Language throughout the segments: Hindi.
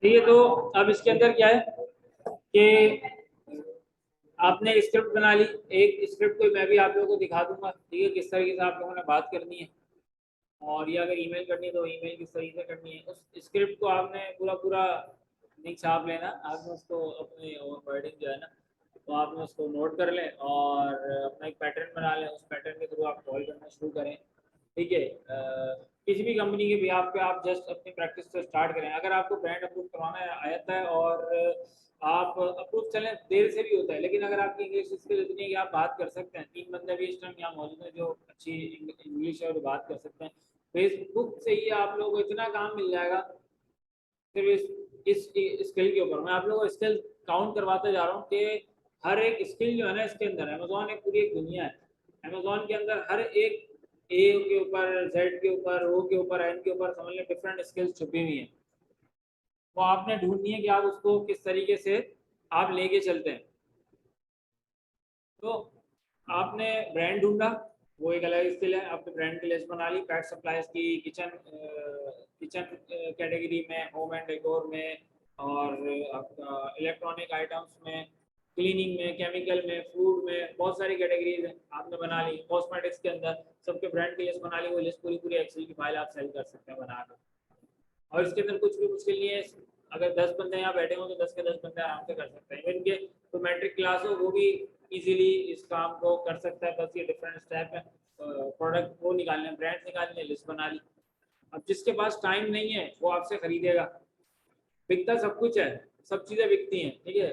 ठीक है। तो अब इसके अंदर क्या है कि आपने स्क्रिप्ट बना ली। एक स्क्रिप्ट को मैं भी आप लोगों को दिखा दूंगा, ठीक है, किस तरीके से आप लोगों ने बात करनी है। और ये अगर ईमेल करनी है तो ईमेल किस तरीके से करनी है, उस स्क्रिप्ट को आपने पूरा पूरा नहीं छाप लेना, आपने उसको अपने वर्डिंग जो है ना, तो आपने उसको नोट कर लें और अपना एक पैटर्न बना लें। उस पैटर्न के थ्रू आप कॉल करना शुरू करें। ठीक है। किसी भी कंपनी के बिहाफ पे आप जस्ट अपनी प्रैक्टिस से स्टार्ट करें। अगर आपको ब्रांड अप्रूव करवाना आता है और आप अप्रूव चलें, देर से भी होता है, लेकिन अगर आपकी इंग्लिश स्किल इतनी है कि आप बात कर सकते हैं, 3 बंदे भी इस टाइम यहाँ मौजूद हैं जो अच्छी इंग्लिश है और बात कर सकते हैं, फेसबुक से ही आप लोगों को इतना काम मिल जाएगा। सिर्फ इस स्किल के ऊपर मैं आप लोगों को स्किल काउंट करवाते जा रहा हूँ कि हर एक स्किल जो है ना, इसके अंदर अमेजोन एक पूरी एक दुनिया है। अमेजोन के अंदर हर एक ए के ऊपर, जेड के ऊपर, ओ के ऊपर, एन के ऊपर समझ लें डिफरेंट स्किल्स छुपी हुई हैं। वो आपने ढूंढनी है कि आप उसको किस तरीके से आप लेके चलते हैं। तो आपने ब्रांड ढूंढा, वो एक अलग स्किल है। आपने ब्रांड की लिस्ट बना ली, पैट सप्लाईज की, किचन किचन कैटेगरी में, होम एंड डेकोर में, और आपका इलेक्ट्रॉनिक आइटम्स में, क्लीनिंग में, केमिकल में, फूड में, बहुत सारी कैटेगरीज हैं आपने बना ली। कॉस्मेटिक्स के अंदर सबके ब्रांड की लिस्ट बना ली। वो लिस्ट पूरी पूरी एक्सेल की फाइल आप सेल कर सकते हैं बनाकर। और इसके अंदर कुछ भी मुश्किल नहीं है। अगर 10 बंदे यहाँ बैठे हो तो 10 के 10 बंदे आराम से कर सकते हैं। इनके तो मैट्रिक क्लास हो वो भी इजीली इस काम को कर सकता है। बस ये डिफरेंट स्टेप है, प्रोडक्ट वो निकालने, ब्रांड निकालने, लिस्ट बना ली। अब जिसके पास टाइम नहीं है वो आपसे खरीदेगा। बिकता सब कुछ है, सब चीज़ें बिकती हैं, ठीक है।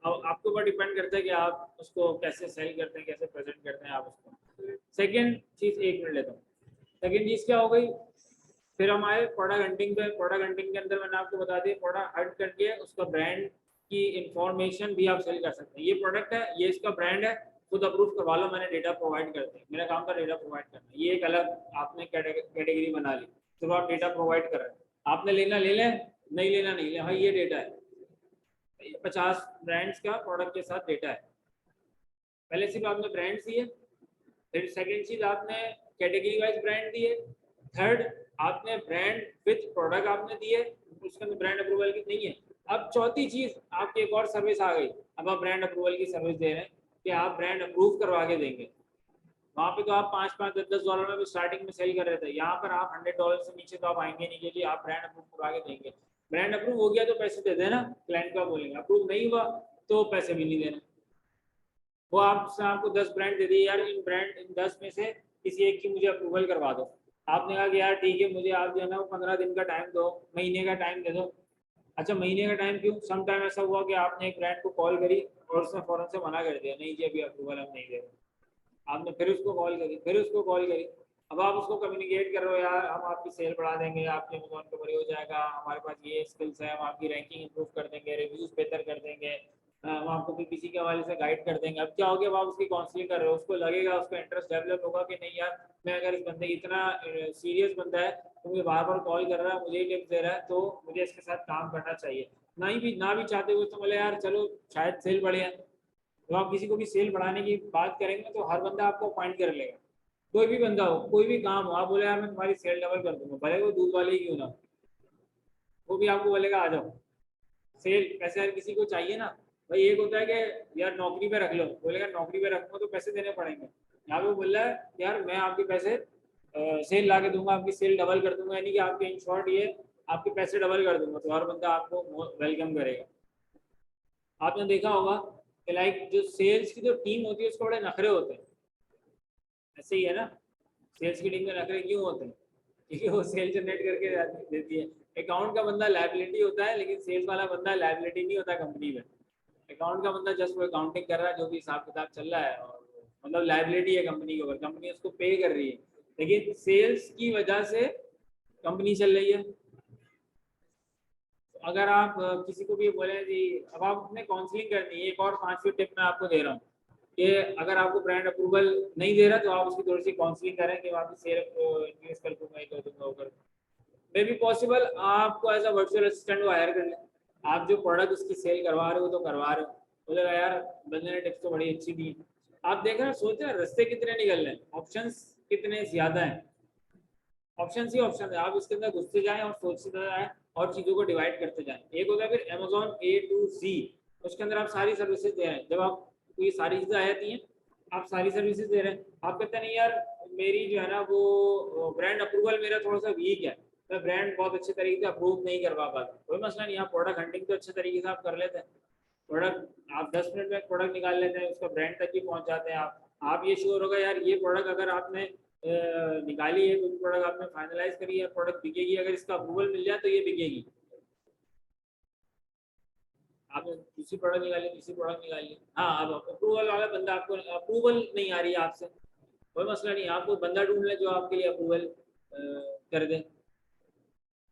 अब आपके ऊपर डिपेंड करता है कि आप उसको कैसे सेल करते हैं, कैसे प्रेजेंट करते हैं आप उसको। सेकेंड चीज़, 1 मिनट लेता हूँ। सेकेंड चीज़ क्या हो गई, फिर हम आए प्रोडक्ट हंटिंग पे। प्रोडक्ट हंटिंग के अंदर मैंने आपको बता दिया, प्रोडक्ट हंट करके उसका ब्रांड की इंफॉर्मेशन भी आप सेल कर सकते हैं। ये प्रोडक्ट है, ये इसका ब्रांड है, खुद अप्रूव करवा लो, मैंने डेटा प्रोवाइड कर दिया, मेरा काम था डेटा प्रोवाइड करना। ये एक अलग आपने कैटेगरी बना ली, तो आप डेटा प्रोवाइड कर रहे हैं। आपने लेना ले लें, नहीं लेना नहीं लें, हाँ ये डेटा है। 50 ब्रांड्स का प्रोडक्ट के साथ डेटा है। पहले सिर्फ आपने ब्रांड दिए, फिर सेकेंड चीज आपने कैटेगरी वाइज ब्रांड दिए, थर्ड आपने ब्रांड विथ प्रोडक्ट आपने दिए, उसके अंदर ब्रांड अप्रूवल की नहीं है। अब चौथी चीज आपकी एक और सर्विस आ गई। अब आप ब्रांड अप्रूवल की सर्विस दे रहे हैं कि आप ब्रांड अप्रूव करवा के देंगे। वहाँ पे तो आप 5-5, 10-10 डॉलर में भी स्टार्टिंग में सेल कर रहे थे, यहाँ पर आप $100 से नीचे तो आप आएंगे नहीं, क्योंकि आप ब्रांड अप्रूव करवा के देंगे। ब्रांड अप्रूव हो गया तो पैसे दे देना, क्लाइंट का बोलेंगे। अप्रूव नहीं हुआ तो पैसे भी नहीं देना। वो आपसे आपको 10 ब्रांड दे दिए, यार इन 10 में से किसी एक की मुझे अप्रूवल करवा दो। आपने कहा कि यार ठीक है, मुझे आप जो है ना वो 15 दिन का टाइम दो, महीने का टाइम दे दो। अच्छा महीने का टाइम क्यों, सम टाइम ऐसा हुआ कि आपने एक ब्रांड को कॉल करी और उसने फौरन से मना कर दिया, नहीं जी अभी अप्रूवल हम नहीं दे रहे। आपने फिर उसको कॉल करी, फिर उसको कॉल करी। अब आप उसको कम्युनिकेट कर रहे हो, यार हम आपकी सेल बढ़ा देंगे, आपके अमेजोन पे बड़ी हो जाएगा, हमारे पास ये स्किल्स है, हम आपकी रैंकिंग इंप्रूव कर देंगे, रिव्यूज बेहतर कर देंगे, हम आपको भी किसी के हवाले से गाइड कर देंगे। अब क्या हो गया, अब आप उसकी काउंसलिंग कर रहे हो, उसको लगेगा, उसका इंटरेस्ट डेवलप होगा कि नहीं यार, मैं अगर इस बंदे इतना सीरियस बंदा है तो मुझे बार बार कॉल कर रहा है, मुझे टिप्स दे रहा है, तो मुझे इसके साथ काम करना चाहिए। ना भी चाहते हुए तो बोले यार चलो शायद सेल बढ़े है। तो आप किसी को भी सेल बढ़ाने की बात करेंगे तो हर बंदा आपको पॉइंट कर लेगा। कोई भी बंदा हो, कोई भी काम हो, आप बोले यार मैं तुम्हारी सेल डबल कर दूंगा, भले वो दूध वाले ही क्यों ना, वो भी आपको बोलेगा आ जाओ। सेल पैसे हर किसी को चाहिए ना। भाई एक होता है कि यार नौकरी पे रख लो, बोलेगा नौकरी पे रखूंगा तो पैसे देने पड़ेंगे। यहाँ पे बोल रहा है यार मैं आपके पैसे सेल ला के दूंगा, आपकी सेल डबल कर दूंगा, यानी कि आपके इन शॉर्ट ये आपके पैसे डबल कर दूंगा, तो हर बंदा आपको वेलकम करेगा। आपने देखा होगा कि लाइक जो सेल्स की जो टीम होती है उसको बड़े नखरे होते हैं, ऐसे ही है ना। सेल्स की टीम में नखरे क्यों होते हैं, क्योंकि वो सेल जनरेट करके देती है। अकाउंट का बंदा लाइबिलिटी होता है, लेकिन सेल्स वाला बंदा लाइबिलिटी नहीं होता कंपनी में। अकाउंट का बंदा जस्ट वो अकाउंटिंग कर रहा है, जो भी हिसाब किताब चल रहा है, और मतलब लाइबिलिटी है कंपनी के ऊपर, कंपनी उसको पे कर रही है, लेकिन सेल्स की वजह से कंपनी चल रही है। अगर आप किसी को भी बोले जी, अब आप अपने काउंसलिंग करनी है, एक और 5वीं टिप मैं आपको दे रहा हूँ कि अगर आपको ब्रांड अप्रूवल नहीं दे रहा तो आप उसकी थोड़ी सी काउंसलिंग करें कि आपकी सेल इंक्रीज कर दूंगा, ये कर दूंगा, वो कर दूंगा। मे बी पॉसिबल आपको एज अ वर्चुअल असिस्टेंट वो हायर कर ले। आप जो प्रोडक्ट उसकी सेल करवा रहे हो तो करवा रहे हो, बोलेगा यार बंदे ने टिप्स तो बड़ी अच्छी दी। आप देख रहे हो, सोच रहे हैं रास्ते कितने निकल रहे हैं, ऑप्शंस कितने ज्यादा हैं। ऑप्शन ही ऑप्शन है, आप इसके अंदर घुसते जाएं और सोचते जाएं और चीज़ों को डिवाइड करते जाएं। एक होता है फिर अमेजोन A to Z, उसके अंदर आप सारी सर्विसेज दे रहे हैं। जब आप ये सारी चीज़ें आ जाती हैं, आप सारी सर्विसेज दे रहे हैं, आप कहते हैं नहीं यार मेरी जो है ना वो ब्रांड अप्रूवल मेरा थोड़ा सा वीक है, मैं ब्रांड बहुत अच्छे तरीके से अप्रूव नहीं करवा पाता, कोई मसला नहीं, आप प्रोडक्ट हंटिंग तो अच्छे तरीके से आप कर लेते हैं। प्रोडक्ट आप 10 मिनट में प्रोडक्ट निकाल लेते हैं, उसका ब्रांड तक ही पहुंच जाते हैं आप ये श्योर होगा यार ये प्रोडक्ट अगर आपने निकाली है, कोई प्रोडक्ट आपने फाइनलाइज करी है, प्रोडक्ट बिकेगी, अगर इसका अप्रूवल मिल जाए तो ये बिकेगी। आपने दूसरी प्रोडक्ट निकाली, तीसरी प्रोडक्ट निकाली, हाँ अब अप्रूवल वाला बंदा आपको अप्रूवल नहीं आ रही है आपसे, कोई मसला नहीं, आपको बंदा ढूंढ ले जो आपके लिए अप्रूवल कर दे।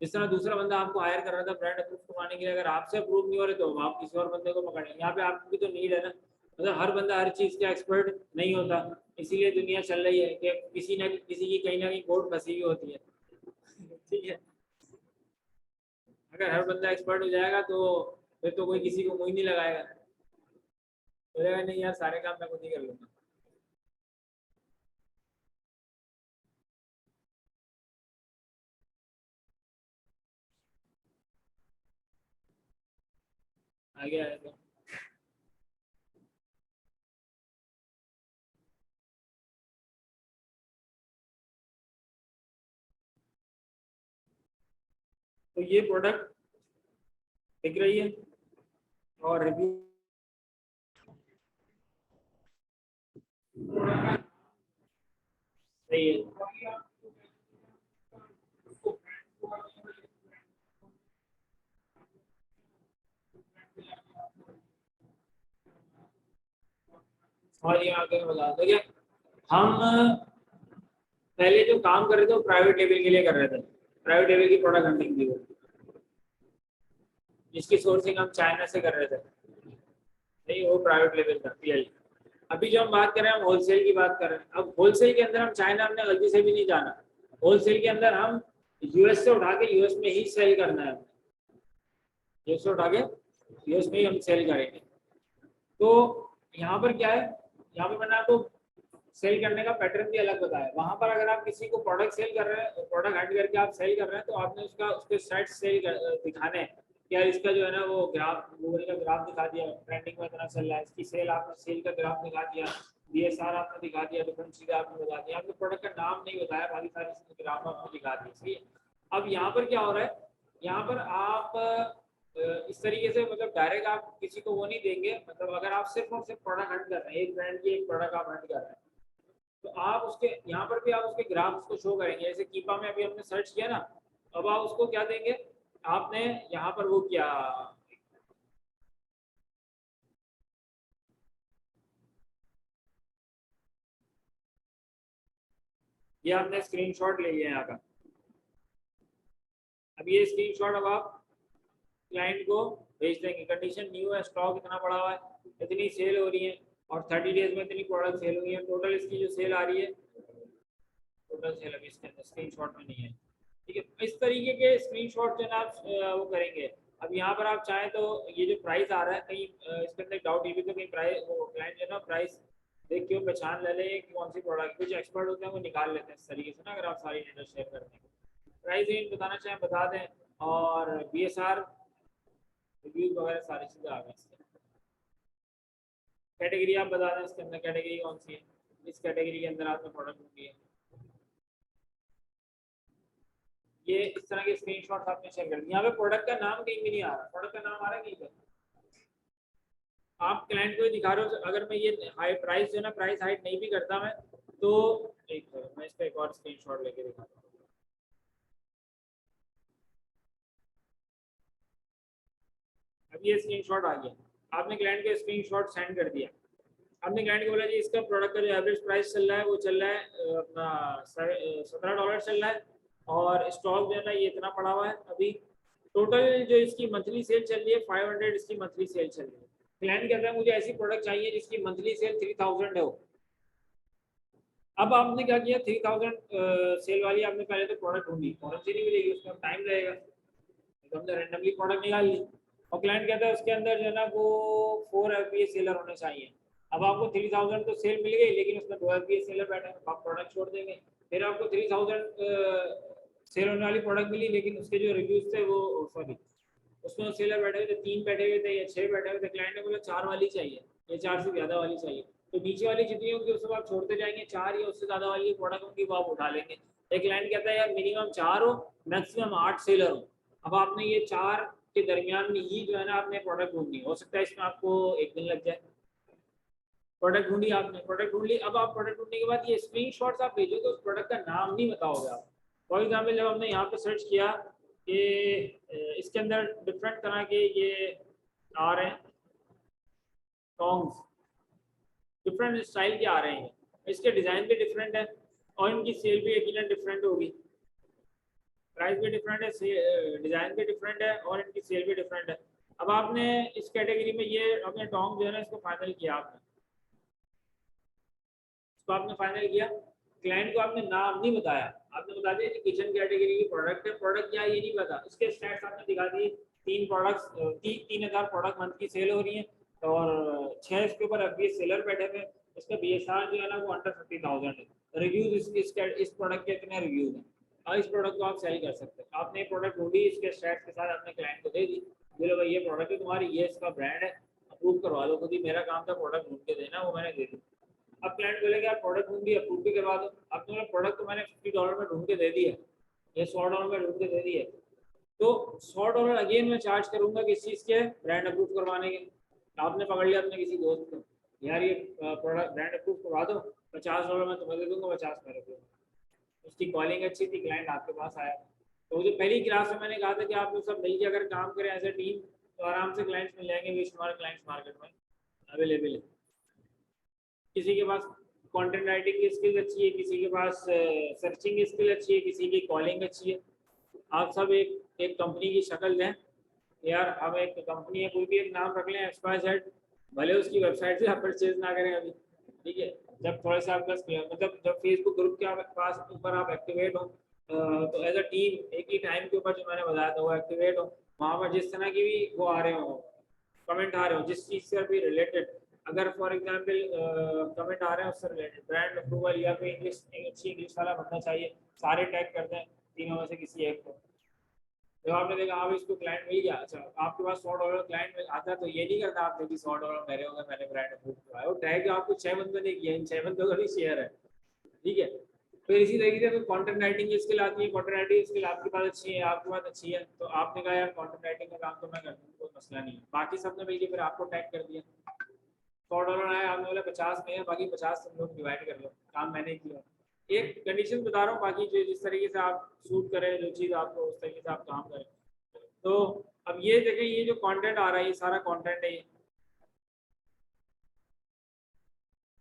जिस तरह दूसरा बंदा आपको हायर कर रहा था ब्रांड अप्रूव करवाने के लिए, अगर आपसे अप्रूव नहीं हो रहे तो आप किसी और बंदे को पकड़ें। यहाँ पे आपकी तो नीड है ना, मतलब हर बंदा हर चीज़ का एक्सपर्ट नहीं होता, इसीलिए दुनिया चल रही है कि किसी न किसी की कहीं ना कहीं कोर्ट फंसी हुई होती है। ठीक है, अगर हर बंदा एक्सपर्ट हो जाएगा तो फिर तो कोई किसी को मुंह नहीं लगाएगा, बोलेगा नहीं यार सारे काम मैं खुद ही कर लूंगा। आगे आएगा। तो ये प्रोडक्ट बिक रही है और रिव्यू सही है। और ये आगे बता देखिए, हम पहले जो काम कर रहे थे वो प्राइवेट लेवल के लिए कर रहे थे, प्राइवेट लेवल की प्रोडक्ट हंटिंग थी वो, जिसकी सोर्सिंग हम चाइना से कर रहे थे, नहीं वो प्राइवेट लेवल था पीएल। अभी जो हम बात कर रहे हैं हम होलसेल की बात कर रहे हैं। अब होलसेल के अंदर हम चाइना हमने गलती से भी नहीं जाना, होलसेल के अंदर हम यूएस से उठा के यूएस में ही सेल करना है, यूएस से उठा के यूएस में ही हम सेल करेंगे। तो यहाँ पर क्या है, यहाँ पर मैंने आपको सेल करने का पैटर्न भी अलग बताया। वहां पर अगर आप किसी को प्रोडक्ट सेल कर रहे हैं, प्रोडक्ट ऐड करके आप सेल कर रहे हैं, तो आपने उसका उसके साइट सेल दिखाने हैं क्या, इसका जो है ना वो ग्राफ, गूगल का ग्राफ दिखा दिया ट्रेंडिंग में इतना चल रहा है, इसकी सेल आपने सेल का ग्राफ दिखा दिया, बीएसआर आपने दिखा दिया, डिफरेंट चीजें आपने बता दी, आपने प्रोडक्ट का नाम नहीं बताया, बाकी सारी ग्राफ आपने दिखा दी। सही है। अब यहाँ पर क्या हो रहा है, यहाँ पर आप इस तरीके से मतलब डायरेक्ट आप किसी को वो नहीं देंगे, मतलब अगर आप सिर्फ और सिर्फ प्रोडक्ट हंट कर रहे हैं, एक ब्रांड की एक प्रोडक्ट आप हंट कर रहे हैं, तो आप उसके यहाँ पर भी आप उसके ग्राफ को शो करेंगे। जैसे कीपा में अभी हमने सर्च किया ना, अब आप उसको क्या देंगे, आपने यहाँ पर वो किया, ये आपने स्क्रीनशॉट ले लिया यहाँ का। अब ये स्क्रीनशॉट अब आप क्लाइंट को भेज देंगे, कंडीशन न्यू है, स्टॉक इतना पड़ा हुआ है, इतनी सेल हो रही है और 30 डेज में इतनी प्रोडक्ट सेल हुई है, टोटल इसकी जो सेल आ रही है, टोटल सेल अभी इसके अंदर स्क्रीनशॉट में नहीं है। ठीक है, इस तरीके के स्क्रीनशॉट जो है ना आप वो करेंगे। अब यहाँ पर आप चाहें तो ये जो प्राइस आ रहा है कहीं इसके अंदर डाउट ये भी तो कहीं प्राइस वो क्लाइंट जो है ना प्राइस देख के वो पहचान ले ले कि कौन सी प्रोडक्ट, कुछ एक्सपर्ट होते हैं वो निकाल लेते हैं इस तरीके से ना, अगर आप सारी डिटेल शेयर करते हैं, प्राइस रेंज बताना चाहें बता दें, और बीएसआर रिव्यूज वगैरह सारी चीज़ें आ गई इसके। कैटेगरी आप बता दें इसके अंदर कैटेगरी कौन सी है, इस कैटेगरी के अंदर आपने प्रोडक्ट ढूंढी है। ये इस तरह के स्क्रीनशॉट्स आपने शेयर कर दिए। यहाँ पे प्रोडक्ट का नाम कहीं भी नहीं आ रहा, प्रोडक्ट का नाम आ रहा है कहीं पे, आप क्लाइंट को दिखा रहे हो। अगर मैं ये हाई प्राइस जो है ना प्राइस हाइड नहीं भी करता मैं, तो एक मैं इसका एक और स्क्रीनशॉट लेके दिखाता हूँ। अब ये स्क्रीनशॉट आ गया, आपने क्लाइंट को स्क्रीनशॉट सेंड कर दिया, आपने क्लाइंट को बोला जी इसका प्रोडक्ट का जो एवरेज प्राइस चल रहा है वो चल रहा है अपना $17 चल रहा है, और स्टॉक जो है ना ये इतना पड़ा हुआ है अभी, टोटल जो इसकी मंथली सेल चल रही है 500 इसकी मंथली सेल चल रही है। क्लाइंट कहता है मुझे ऐसी प्रोडक्ट चाहिए जिसकी मंथली सेल 3000 हो। अब आपने क्या किया, 3000 सेल वाली आपने पहले तो प्रोडक्ट ढूंढी, फौरन से नहीं मिलेगी, उसका टाइम लगेगा, तो हमने रैंडमली प्रोडक्ट निकाल ली, और क्लाइंट कहता है उसके अंदर जो है ना वो 4 एफपीएस सेलर होने चाहिए। अब आपको 3000 तो सेल मिल गई, लेकिन उसमें 2 एफपीएस सेलर बैठे हैं, आप प्रोडक्ट छोड़ देंगे, फिर आपको 3000 सेल होने वाली प्रोडक्ट मिली, लेकिन उसके जो रिव्यूज थे वो सॉरी उसमें सेलर बैठे हुए थे, 3 बैठे हुए थे या 6 बैठे हुए थे, क्लाइंट ने बोला 4 वाली चाहिए या 4 से ज़्यादा वाली चाहिए। तो नीचे वाली जितनी होंगी उसको आप छोड़ते जाएंगे, 4 या उससे ज़्यादा वाली प्रोडक्ट होंगी वो आप उठा लेंगे। एक क्लाइंट कहता है यार मिनिमम 4 हो, मैक्सिमम 8 सेलर हो। अब आपने ये 4 के दरमियान में ही जो है ना आपने प्रोडक्ट ढूंढनी, हो सकता है इसमें आपको 1 दिन लग जाए। प्रोडक्ट ढूंढी आपने, प्रोडक्ट ढूंढ ली, अब आप प्रोडक्ट ढूंढने के बाद ये स्क्रीनशॉट्स आप भेजोगे, उस प्रोडक्ट का नाम नहीं बताओगे आप। फॉर एग्जाम्पल जब हमने यहाँ पे सर्च किया कि इसके अंदर डिफरेंट तरह के ये आ रहे हैं सॉन्ग्स, डिफरेंट स्टाइल के आ रहे हैं, इसके डिज़ाइन भी डिफरेंट है और इनकी सेल भी यकीनन डिफरेंट होगी, प्राइस भी डिफरेंट है, डिज़ाइन भी डिफरेंट है और इनकी सेल भी डिफरेंट है। अब आपने इस कैटेगरी में ये अपने टॉन्ग जो है ना इसको फाइनल किया आपने, इसको आपने फाइनल किया, क्लाइंट को आपने नाम नहीं बताया, आपने बता दिया कि किचन कैटेगरी की प्रोडक्ट है, प्रोडक्ट क्या है ये नहीं पता, इसके स्टैट्स आपने दिखा दिए, 3 प्रोडक्ट्स 3,000 प्रोडक्ट मंथ की सेल हो रही है और 6 इसके ऊपर अभी सेलर बैठे हुए, इसका BSR जो है ना वो अंडर 50,000 है, रिव्यूज इस प्रोडक्ट के कितने रिव्यूज हैं और इस प्रोडक्ट को आप सेल कर सकते हैं। आपने प्रोडक्ट ढूंढी, इसके स्टैट्स के साथ अपने क्लाइंट को दे दी, बोले भाई ये प्रोडक्ट है तुम्हारी, ये इसका ब्रांड है, अप्रूव करवा दो, खुद ही मेरा काम था प्रोडक्ट ढूंढ के देना, वो मैंने दे दी। अब क्लाइंट बोलेगा आप प्रोडक्ट ढूंढ दिया, अप्रूव भी करवा दो, अब तुम्हारा प्रोडक्ट तो मैंने $50 में ढूंढ के दे दिया या $100 में ढूंढ के दे दिया, तो $100 अगेन मैं चार्ज करूंगा किस चीज़ के, ब्रांड अप्रूव करवाने के। आपने पकड़ लिया अपने किसी दोस्त को, यार ये प्रोडक्ट ब्रांड अप्रूव करवा दो, $50 मैं तुम्हें दे दूंगा, 50 मेरे को। उसकी कॉलिंग अच्छी थी, क्लाइंट आपके पास आया। तो जो पहली क्लास में मैंने कहा था कि आप लोग सब मिलकर अगर काम करें एज ए टीम तो आराम से क्लाइंट्स मिल जाएंगे, बीच हमारे क्लाइंट्स मार्केट में अवेलेबल है। किसी के पास कंटेंट राइटिंग की स्किल अच्छी है, किसी के पास सर्चिंग की स्किल अच्छी है, किसी की कॉलिंग अच्छी है। आप सब एक एक कंपनी की शक्ल दें, यार हम एक कंपनी है, कोई भी एक नाम रख लें XYZ, भले उसकी वेबसाइट से आप परचेज ना करें अभी, ठीक है, जब थोड़ा सा आपका मतलब जब फेसबुक ग्रुप के पास ऊपर आप एक्टिवेट हो तो एज अ टीम एक ही टाइम के ऊपर जो मैंने बताया था वो एक्टिवेट हो, वहाँ पर जिस तरह की भी वो आ रहे हो कमेंट आ रहे हो जिस चीज़ से भी रिलेटेड, अगर फॉर एग्जांपल कमेंट आ रहे हैं उससे रिलेटेड, ब्रांड अप्रूवल या फिर इंग्लिश अच्छी इंग्लिश वाला बनना चाहिए, सारे टैग कर दें तीनों में से किसी एक को। जब आपने देखा आप इसको क्लाइंट मिल गया, अच्छा आपके पास $100 क्लाइंट मिल आता, तो ये नहीं करता आपने कि $100 मेरे होंगे, मैंने ब्रांड अप्रूव करवाया, वो टैग आपको 6 बंदों ने किया, इन 6 बंदों का भी शेयर है, ठीक है। फिर इसी तरीके से कंटेंट राइटिंग की स्किल आती है, कंटेंट राइटिंग स्किल आपके पास अच्छी है, आपके पास अच्छी है, तो आपने कहा यार कंटेंट राइटिंग का काम तो मैं कर दूँ, कोई मसला नहीं है, बाकी सबने मिलकर फिर आपको टैग कर दिया, $100 आया, आपने बोला 50 में है, बाकी 50 तुम लोग डिवाइड कर लो, काम मैंने किया। एक कंडीशन बता रहा हूँ, बाकी जो जिस तरीके से आप शूट करें, जो चीज़ आपको उस तरीके से आप काम करें। तो अब ये देखें, ये जो कंटेंट आ रहा है ये सारा कंटेंट है,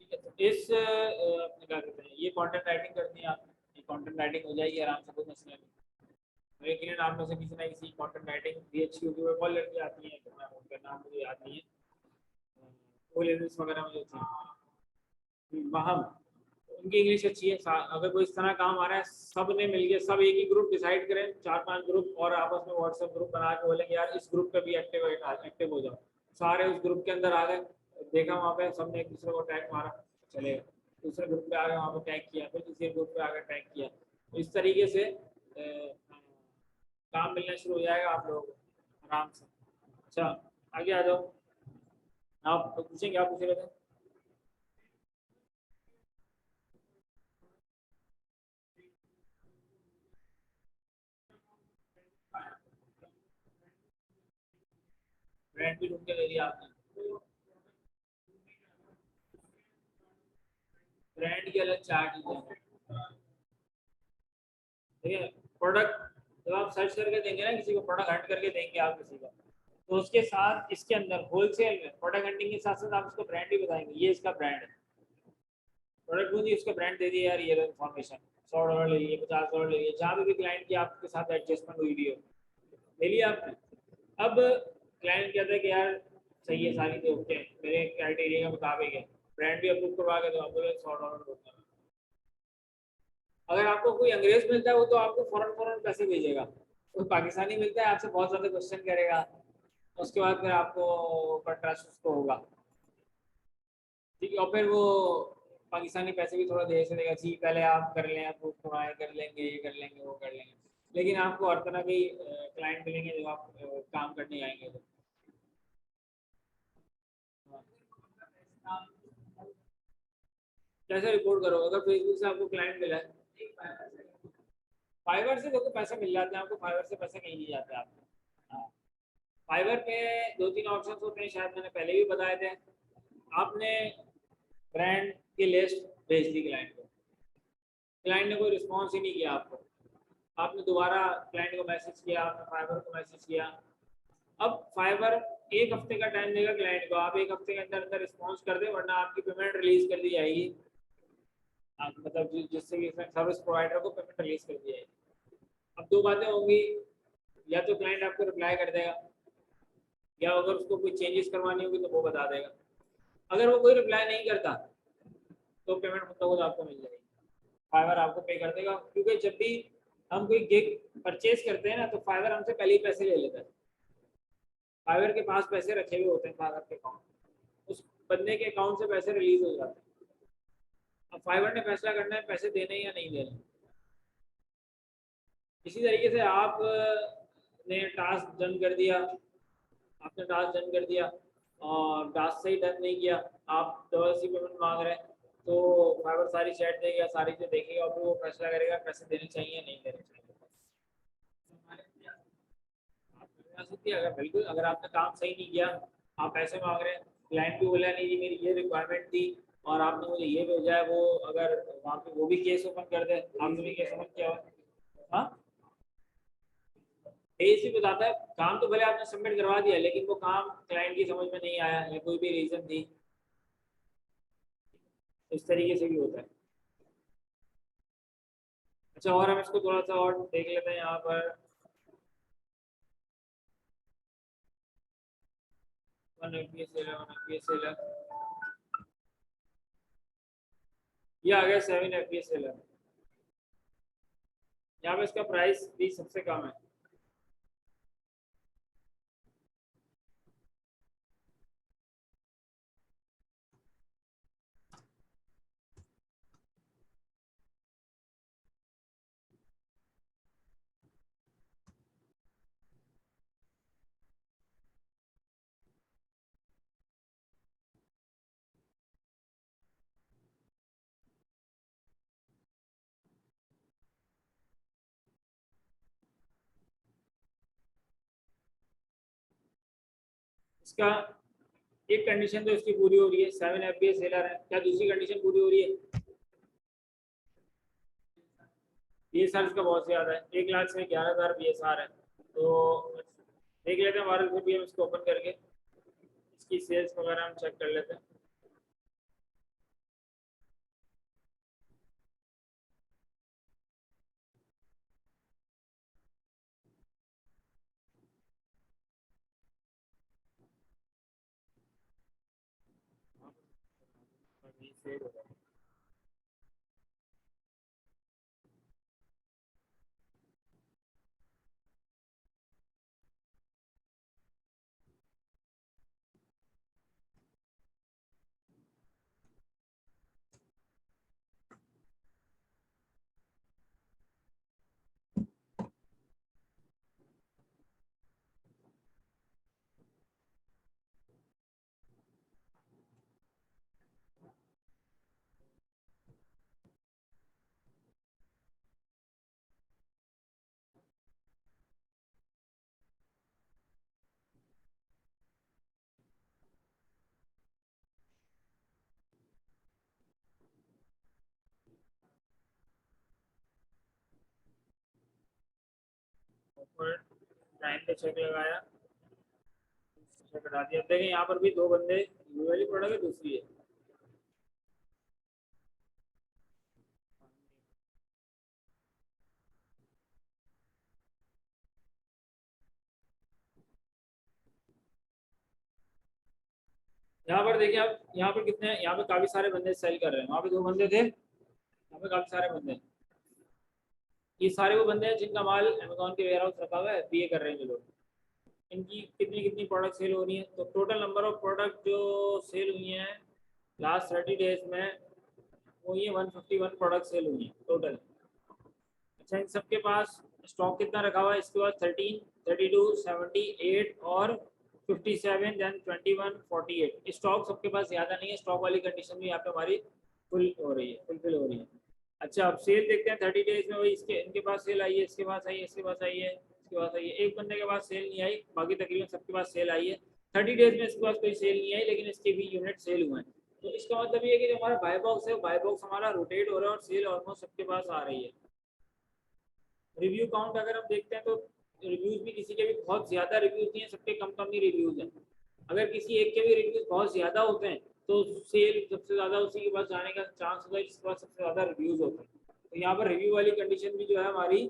ठीक है, तो इस अपने क्या कहते हैं, ये कंटेंट राइटिंग करनी है आपने, ये कंटेंट राइटिंग हो जाएगी आराम से, कोई मसला नहीं। लेकिन आप में से किसी ना किसी कंटेंट राइटिंग भी अच्छी होगी, वो बहुत लड़की आती है, तो मैं उनका नाम मुझे याद नहीं है, वो लेवल्स वगैरह मुझे अच्छी वहाँ उनकी इंग्लिश अच्छी है। अगर कोई इस तरह काम आ रहा है, सब ने मिलके सब एक ही ग्रुप डिसाइड करें, 4-5 ग्रुप, और आपस में व्हाट्सएप ग्रुप बना के बोलेंगे यार इस ग्रुप पे भी एक्टिव हो जाओ, सारे उस ग्रुप के अंदर आ गए, देखा वहाँ पे सबने एक दूसरे को टैग मारा, चलेगा, दूसरे ग्रुप पे आ गए, वहाँ पे टैग किया, फिर तीसरे ग्रुप पे आकर टैग किया, तो इस तरीके से काम मिलना शुरू हो जाएगा आप लोगों को आराम से। अच्छा आगे आ जाओ, आप पूछेंगे, आप पूछ रहे थे। ब्रांड भी ढूंढ के दे दिया आपने, ब्रांड की अलग चार्ट है, ठीक है। प्रोडक्ट जब आप सर्च करके देंगे ना किसी को, प्रोडक्ट हंट करके देंगे आप किसी को, तो उसके साथ इसके अंदर होलसेल में प्रोडक्ट हंटिंग के साथ साथ आप उसको ब्रांड भी बताएंगे, ये इसका ब्रांड है, प्रोडक्ट ढूंढिए उसका ब्रांड दे दिया यार, ये इन्फॉर्मेशन, $100 ले लिए, $50 ले लिए, जहाँ भी क्लाइंट की आपके साथ एडजस्टमेंट हुई भी हो, ले लिया आपने। अब क्लाइंट कहता है कि यार सही है, सारी तो ओके मेरे क्राइटेरिया के मुताबिक है, ब्रांड भी अप्रूव करवा के दो, आप बोले $100 दूंगा। अगर आपको कोई अंग्रेज मिलता है वो तो आपको फौरन फौरन पैसे भेजेगा, कोई पाकिस्तानी मिलता है आपसे बहुत ज़्यादा क्वेश्चन करेगा, उसके बाद फिर आपको ऊपर ट्रस्ट उसको होगा, ठीक है, और फिर वो पाकिस्तानी पैसे भी थोड़ा देर से देगा, जी पहले आप कर लें, अप्रूव करवाएं, कर लेंगे, ये कर लेंगे, वो कर लेंगे, लेकिन आपको हर तरह के क्लाइंट मिलेंगे जब आप काम करने आएंगे तो। कैसे रिपोर्ट करो अगर फेसबुक से आपको क्लाइंट मिला है? फाइवर से देखो पैसे मिल जाते हैं आपको, फाइवर से पैसे कहीं नहीं जाते आपको। हाँ, फाइवर पे दो तीन ऑप्शन होते हैं, शायद मैंने पहले भी बताए थे। आपने ब्रांड की लिस्ट भेज दी क्लाइंट को, क्लाइंट ने कोई रिस्पॉन्स ही नहीं किया आपको, आपने दोबारा क्लाइंट को मैसेज किया, आपने फाइबर को मैसेज किया। अब फाइबर एक हफ्ते का टाइम देगा क्लाइंट को, आप एक हफ्ते के अंदर अंदर रिस्पॉन्स कर दे वरना आपकी पेमेंट रिलीज कर दी जाएगी। आप मतलब जिससे कि सर्विस प्रोवाइडर को पेमेंट रिलीज कर दी जाएगी। अब दो बातें होंगी, या तो क्लाइंट आपको रिप्लाई कर देगा, या अगर उसको कोई चेंजेस करवानी होगी तो वो बता देगा। अगर वो कोई रिप्लाई नहीं करता तो पेमेंट खुद आपको मिल जाएगी, फाइवर आपको पे कर देगा। क्योंकि जब भी हम कोई गिग परचेज करते हैं ना तो फाइवर हमसे पहले ही पैसे ले लेता है, फाइवर के पास पैसे रखे हुए होते हैं फाइवर के अकाउंट, उस बंदे के अकाउंट से पैसे रिलीज हो जाते हैं। अब फाइवर ने फैसला करना है पैसे देने या नहीं देने। इसी तरीके से आप ने टास्क डन कर दिया, आपने टास्क डन कर दिया और टास्क सही डन नहीं किया, आप डबल सी पेमेंट मांग रहे हैं, तो फाइवर सारी चैट देगा, सारी चीज़ देखेगा और फिर वो फैसला करेगा पैसे देने चाहिए या नहीं देने चाहिए। आप सकती है अगर बिल्कुल अगर आपने काम सही नहीं किया, आप पैसे मांग रहे हैं, क्लाइंट भी बोला नहीं जी मेरी ये रिक्वायरमेंट थी और आपने मुझे ये भेजा है, वो अगर वहाँ पे वो भी केस ओपन कर दे, आपने भी केस ओपन किया हुआ। हाँ, एसी बताता है काम तो भले आपने सबमिट करवा दिया लेकिन वो काम क्लाइंट की समझ में नहीं आया या कोई भी रीजन थी, इस तरीके से भी होता है। अच्छा, और हम इसको थोड़ा सा और देख लेते हैं यहाँ पर। 1 FPS सेलर, 1 FPS सेलर, ये आ गया 7 FPS सेलर। यहाँ पे इसका प्राइस भी सबसे कम है। इसका एक कंडीशन तो इसकी पूरी हो रही है, 7 FPS सेलर है, क्या दूसरी कंडीशन पूरी हो रही है? ये सर इसका बहुत ज्यादा है, 1,11,000 PSR है। तो देख लेते हैं हमारे भी हम इसको ओपन करके इसकी सेल्स वगैरह हम चेक कर लेते हैं। अभी सेल हो रहा है। ऊपर टाइम पे चेक लगाया, चेक करा दिया, देखें यहाँ पर भी दो बंदे, ये वाली प्रोडक्ट है दूसरी है। यहाँ पर देखिए आप, यहाँ पर कितने, यहाँ पे काफी सारे बंदे सेल कर रहे हैं, वहाँ पे दो बंदे थे, यहाँ पे काफी सारे बंदे हैं। ये सारे वो बंदे हैं जिनका माल अमेजोन के वेयर हाउस रखा हुआ है, बीए कर रहे हैं जो लोग। इनकी कितनी कितनी प्रोडक्ट सेल हो रही है, तो टोटल नंबर ऑफ प्रोडक्ट जो सेल हुई हैं लास्ट 30 डेज में, वो ये 151 प्रोडक्ट सेल हुई हैं टोटल। अच्छा, इन सबके पास स्टॉक कितना रखा हुआ है, इसके बाद 13, 32, 78 और 57, देन 21, 48। स्टॉक सबके पास ज़्यादा नहीं है, स्टॉक वाली कंडीशन भी यहाँ पे हमारी फुल हो रही है, फुलफिल हो रही है। अच्छा, अब सेल देखते हैं 30 डेज में। वही इसके इनके पास सेल आई है, इसके पास आई है, इसके पास आई है, इसके पास आई है। एक बंदे के पास सेल नहीं आई, बाकी तकरीबन सबके पास सेल आई है। 30 डेज में इसके पास कोई सेल नहीं आई, लेकिन इसके भी यूनिट सेल हुए हैं। तो इसका मतलब ये है कि जो हमारा बाय बॉक्स है, बाय बॉक्स हमारा रोटेट हो रहा है और सेल ऑलमोस्ट सबके पास आ रही है। रिव्यू काउंट अगर हम देखते हैं तो रिव्यूज भी किसी के भी बहुत ज़्यादा रिव्यूज नहीं है, सबके कम कम ही रिव्यूज हैं। अगर किसी एक के भी रिव्यूज बहुत ज़्यादा होते हैं तो सेल सबसे ज़्यादा उसी के पास जाने का चांस होता है जिसके पास सबसे ज़्यादा रिव्यूज होते हैं। तो यहाँ पर रिव्यू वाली कंडीशन भी जो है हमारी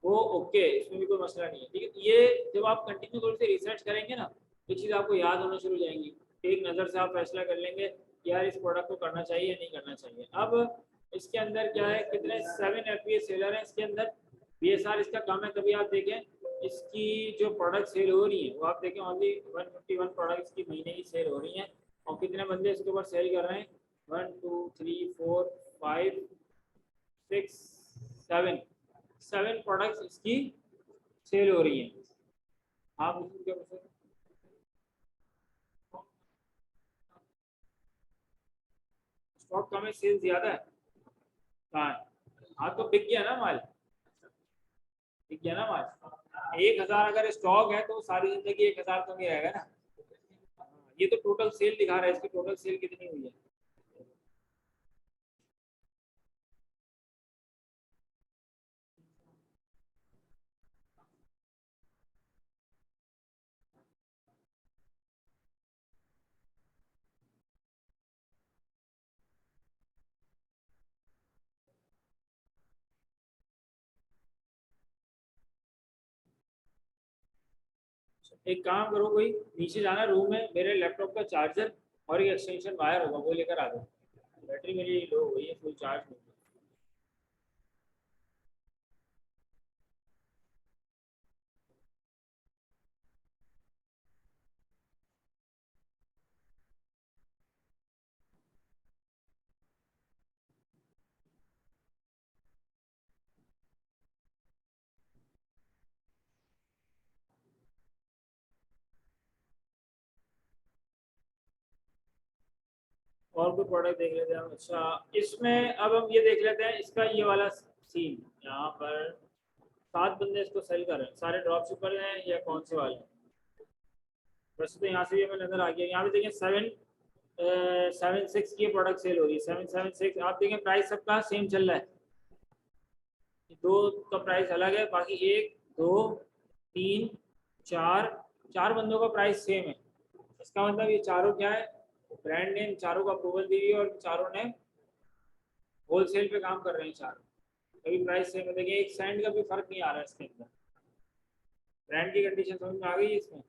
वो ओके है, इसमें भी कोई मसला नहीं है। ठीक है, ये जब आप कंटिन्यू थोड़ी सी रिसर्च करेंगे ना, ये चीज़ आपको याद होना शुरू हो जाएंगी। एक नज़र से आप फैसला कर लेंगे कि यार इस प्रोडक्ट को करना चाहिए या नहीं करना चाहिए। अब इसके अंदर क्या है, कितने 7 FBA सेलर हैं इसके अंदर। BSR इसका कम है, कभी आप देखें इसकी जो प्रोडक्ट सेल हो रही है वो आप देखें ओनली 151 प्रोडक्ट्स की महीने की सेल हो रही हैं। और कितने बंदे इसके ऊपर सेल कर रहे हैं, 1 2 3 4 5 6 7 प्रोडक्ट्स इसकी सेल हो रही हैं। आप उसमें क्या पूछ स्टॉक कम है, सेल ज्यादा है, कहाँ है? हाँ तो बिक गया ना माल, बिक गया ना माल। 1000 अगर स्टॉक है तो सारी जिंदगी 1000 तो नहीं रहेगा ना। ये तो टोटल सेल दिखा रहा है, इसकी टोटल सेल कितनी हुई है। एक काम करो, कोई नीचे जाना रूम में, मेरे लैपटॉप का चार्जर और एक एक्सटेंशन वायर होगा वो लेकर आ दो। बैटरी मेरी लो हो गई है, फुल चार्ज नहीं। और कोई प्रोडक्ट देख लेते हैं हम। अच्छा, इसमें अब हम ये देख लेते हैं इसका ये वाला सीन। यहाँ पर 7 बंदे इसको सेल कर रहे हैं, सारे ड्रॉप शिपर हैं या कौन से वाले हैं। वैसे तो यहाँ से भी हमें नजर आ गया। यहाँ पे देखें 776 की प्रोडक्ट सेल हो रही है, 776। आप देखें प्राइस सबका सेम चल रहा है, दो का प्राइस अलग है, बाकी 1 2 3 4 4 बंदों का प्राइस सेम है। इसका मतलब ये चारों क्या है, ब्रांड नेम, चारों का अप्रूवल दी हुई है और चारों ने होलसेल पे काम कर रहे हैं चारों। कभी प्राइस सेम है, देखिए एक सेंट का भी फर्क नहीं आ रहा है इसके अंदर। ब्रांड की कंडीशन समझ में आ गई है इसमें।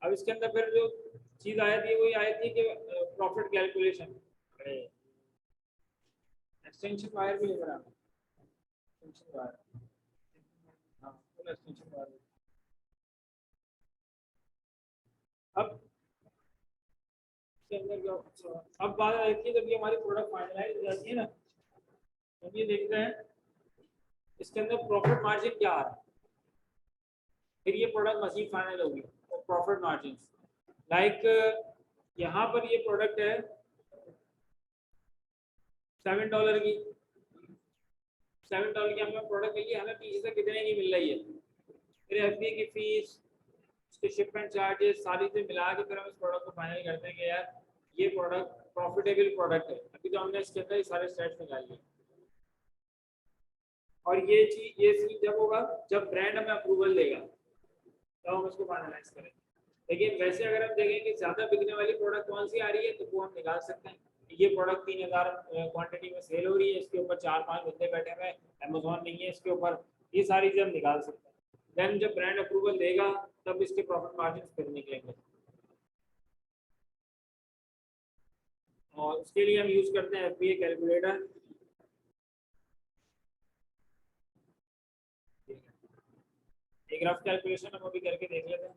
अब इसके अंदर फिर जो चीज़ आई थी वही आई थी कि प्रॉफिट कैलकुलेशन। एक्सटेंशन वायर भी लेकर आना, एक्सटेंशन वायर, हाँ फुल एक्सटेंशन वायर। अब इसके अंदर क्या, अच्छा अब बात आती है जब ये हमारी प्रोडक्ट फाइनलाइज हो जाती है ना, तो ये देखते हैं इसके अंदर प्रॉफिट मार्जिन क्या आ रहा है। फिर ये प्रोडक्ट मशीन फाइनल होगी और प्रॉफिट मार्जिन लाइक यहाँ पर ये प्रोडक्ट है $7 की। $7 की हमें प्रोडक्ट मिली, हमें पीछे से कितने की मिल रही है, फिर FBA की फीस, उसके शिपमेंट चार्जेस सारी चीजें मिला के फिर हम इस प्रोडक्ट को फाइनल करते हैं कि यार ये प्रोडक्ट प्रॉफिटेबल प्रोडक्ट है। अभी तो हमने इसके अंदर सारे स्टेट्स निकाल लिए। और ये सीन जब होगा जब ब्रांड हमें अप्रूवल देगा तब हम इसको फाइनलाइज करेंगे। लेकिन वैसे अगर हम देखें कि ज़्यादा बिकने वाली प्रोडक्ट कौन सी आ रही है तो वो हम निकाल सकते हैं। ये प्रोडक्ट 3000 क्वांटिटी में सेल हो रही है, इसके ऊपर 4-5 बंदे बैठे हुए हैं, अमेजोन नहीं है इसके ऊपर, ये सारी चीज़ें हम निकाल सकते हैं। देन जब ब्रांड अप्रूवल देगा तब इसके प्रॉफिट मार्जिन फिर निकलेंगे। और उसके लिए हम यूज़ करते हैं FBA कैलकुलेटर। एक रफ कैलकुलेशन हम अभी करके देख लेते हैं।